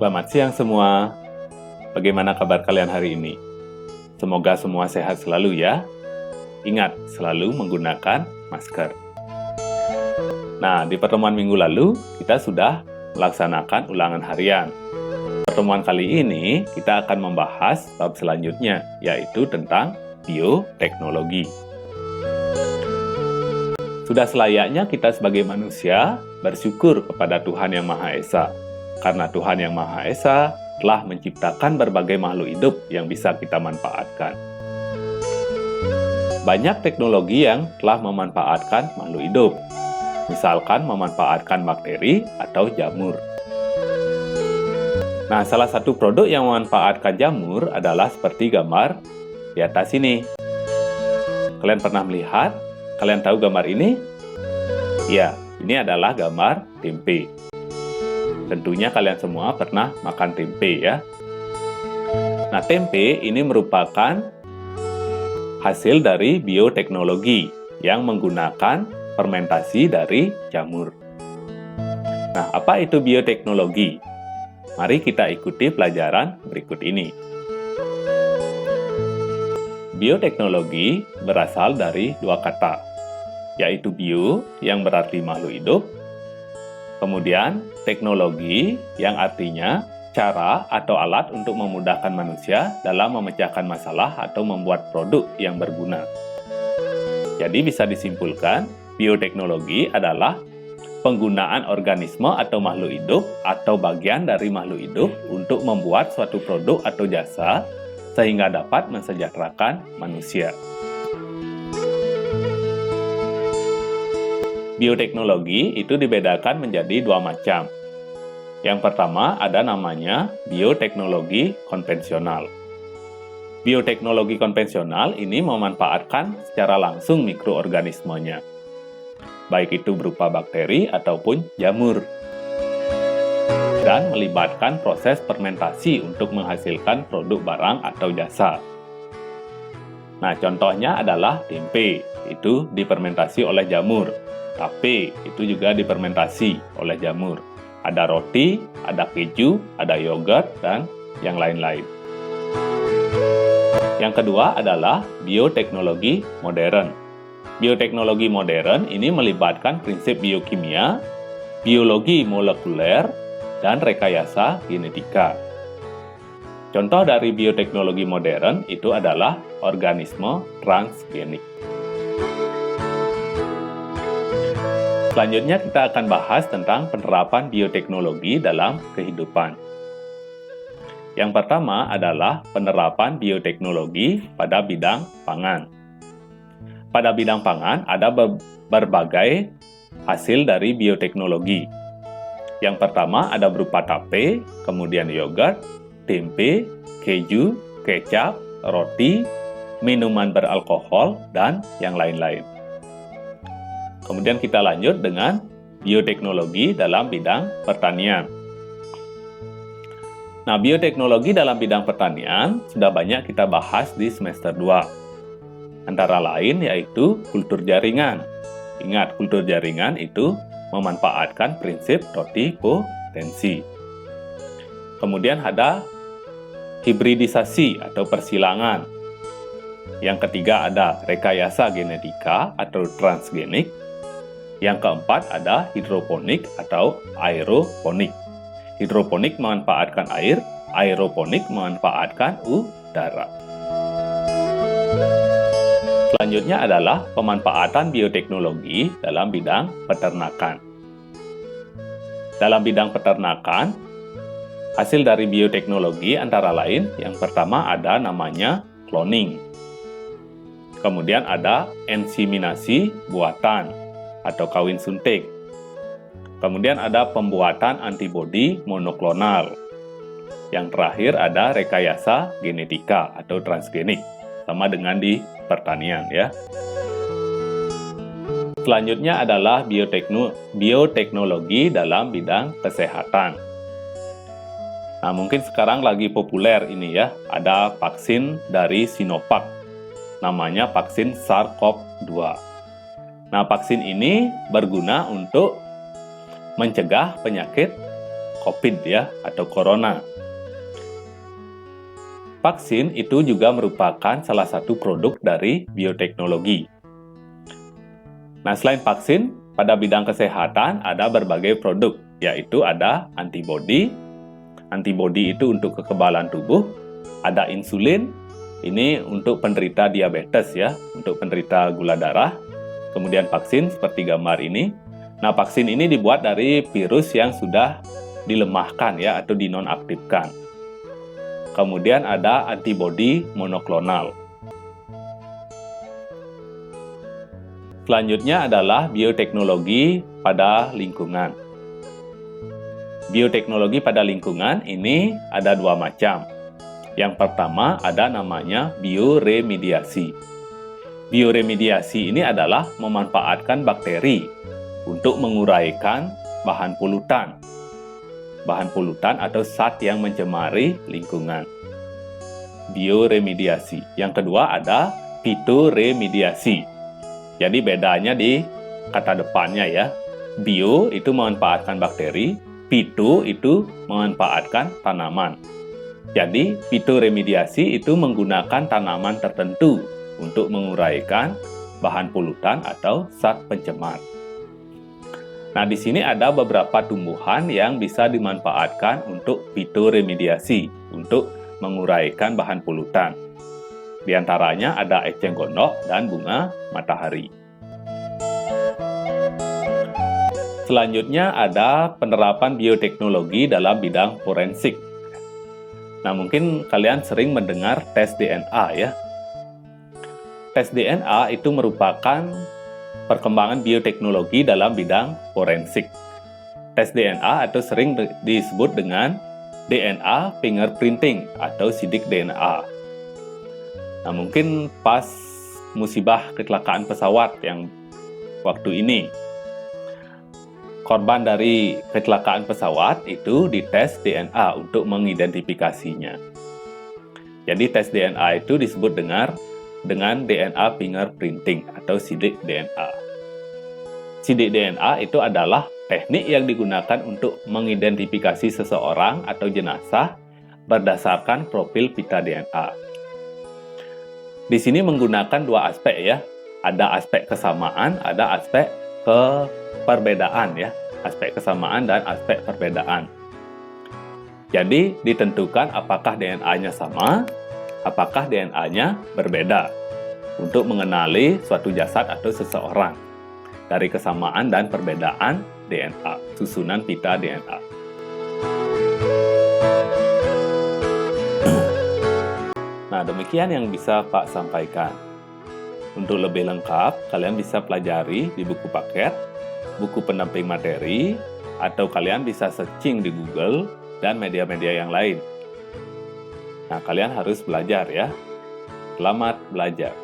Selamat siang semua. Bagaimana kabar kalian hari ini? Semoga semua sehat selalu ya. Ingat, selalu menggunakan masker. Nah, di pertemuan minggu lalu, kita sudah melaksanakan ulangan harian. Pertemuan kali ini, kita akan membahas bab selanjutnya, yaitu tentang bioteknologi. Sudah selayaknya kita sebagai manusia bersyukur kepada Tuhan Yang Maha Esa, karena Tuhan Yang Maha Esa telah menciptakan berbagai makhluk hidup yang bisa kita manfaatkan. Banyak teknologi yang telah memanfaatkan makhluk hidup, misalkan memanfaatkan bakteri atau jamur. Nah, salah satu produk yang memanfaatkan jamur adalah seperti gambar di atas ini. Kalian pernah melihat? Kalian tahu gambar ini? Ya, ini adalah gambar tempe. Tentunya kalian semua pernah makan tempe ya. Nah, tempe ini merupakan hasil dari bioteknologi yang menggunakan fermentasi dari jamur. Nah, apa itu bioteknologi? Mari kita ikuti pelajaran berikut ini. Bioteknologi berasal dari dua kata, yaitu bio yang berarti makhluk hidup, kemudian teknologi yang artinya cara atau alat untuk memudahkan manusia dalam memecahkan masalah atau membuat produk yang berguna. Jadi bisa disimpulkan, bioteknologi adalah penggunaan organisme atau makhluk hidup atau bagian dari makhluk hidup untuk membuat suatu produk atau jasa sehingga dapat mensejahterakan manusia. Bioteknologi itu dibedakan menjadi dua macam. Yang pertama ada namanya bioteknologi konvensional. Bioteknologi konvensional ini memanfaatkan secara langsung mikroorganismenya, baik itu berupa bakteri ataupun jamur, dan melibatkan proses fermentasi untuk menghasilkan produk barang atau jasa. Nah, contohnya adalah tempe, itu difermentasi oleh jamur. Tape, itu juga difermentasi oleh jamur. Ada roti, ada keju, ada yogurt, dan yang lain-lain. Yang kedua adalah bioteknologi modern. Bioteknologi modern ini melibatkan prinsip biokimia, biologi molekuler, dan rekayasa genetika. Contoh dari bioteknologi modern itu adalah organisme transgenik. Selanjutnya kita akan bahas tentang penerapan bioteknologi dalam kehidupan. Yang pertama adalah penerapan bioteknologi pada bidang pangan. Pada bidang pangan ada berbagai hasil dari bioteknologi. Yang pertama ada berupa tape, kemudian yogurt, tempe, keju, kecap, roti, minuman beralkohol, dan yang lain-lain. Kemudian kita lanjut dengan bioteknologi dalam bidang pertanian. Nah, bioteknologi dalam bidang pertanian sudah banyak kita bahas di semester 2. Antara lain yaitu kultur jaringan. Ingat, kultur jaringan itu memanfaatkan prinsip totipotensi. Kemudian ada hibridisasi atau persilangan. Yang ketiga ada rekayasa genetika atau transgenik. Yang keempat ada hidroponik atau aeroponik. Hidroponik memanfaatkan air, aeroponik memanfaatkan udara. Selanjutnya adalah pemanfaatan bioteknologi dalam bidang peternakan. Dalam bidang peternakan, hasil dari bioteknologi antara lain yang pertama ada namanya cloning. Kemudian ada ensiminasi buatan atau kawin suntik. Kemudian ada pembuatan antibodi monoklonal. Yang terakhir ada rekayasa genetika atau transgenik, sama dengan di pertanian ya. Selanjutnya adalah bioteknologi dalam bidang kesehatan. Nah, mungkin sekarang lagi populer ini ya, ada vaksin dari Sinovac, namanya vaksin SARS-CoV-2. Nah, vaksin ini berguna untuk mencegah penyakit COVID ya, atau Corona. Vaksin itu juga merupakan salah satu produk dari bioteknologi. Nah, selain vaksin, pada bidang kesehatan ada berbagai produk, yaitu ada antibodi. Antibodi itu untuk kekebalan tubuh, ada insulin, ini untuk penderita diabetes ya, untuk penderita gula darah. Kemudian vaksin seperti gambar ini. Nah, vaksin ini dibuat dari virus yang sudah dilemahkan ya atau dinonaktifkan. Kemudian ada antibodi monoklonal. Selanjutnya adalah bioteknologi pada lingkungan. Bioteknologi pada lingkungan ini ada dua macam. Yang pertama ada namanya bioremediasi. Bioremediasi ini adalah memanfaatkan bakteri untuk menguraikan bahan polutan. Bahan polutan atau zat yang mencemari lingkungan. Bioremediasi. Yang kedua ada fitoremediasi. Jadi bedanya di kata depannya ya. Bio itu memanfaatkan bakteri, fito itu memanfaatkan tanaman. Jadi fitoremediasi itu menggunakan tanaman tertentu untuk menguraikan bahan polutan atau zat pencemar. Nah, di sini ada beberapa tumbuhan yang bisa dimanfaatkan untuk fitoremediasi, untuk menguraikan bahan polutan. Di antaranya ada eceng gondok dan bunga matahari. Selanjutnya ada penerapan bioteknologi dalam bidang forensik. Nah, mungkin kalian sering mendengar tes DNA ya. Tes DNA itu merupakan perkembangan bioteknologi dalam bidang forensik. Tes DNA atau sering disebut dengan DNA fingerprinting atau sidik DNA. Nah, mungkin pas musibah kecelakaan pesawat yang waktu ini, korban dari kecelakaan pesawat itu dites DNA untuk mengidentifikasinya. Jadi tes DNA itu disebut dengan DNA fingerprinting atau sidik DNA. Sidik DNA itu adalah teknik yang digunakan untuk mengidentifikasi seseorang atau jenazah berdasarkan profil pita DNA. Di sini menggunakan dua aspek ya. Ada aspek kesamaan, ada aspek perbedaan ya. Aspek kesamaan dan aspek perbedaan. Jadi ditentukan apakah DNA-nya sama, apakah DNA-nya berbeda untuk mengenali suatu jasad atau seseorang dari kesamaan dan perbedaan DNA, susunan pita DNA. Nah, demikian yang bisa Pak sampaikan. Untuk lebih lengkap, kalian bisa pelajari di buku paket, buku pendamping materi, atau kalian bisa searching di Google dan media-media yang lain. Nah, kalian harus belajar ya. Selamat belajar.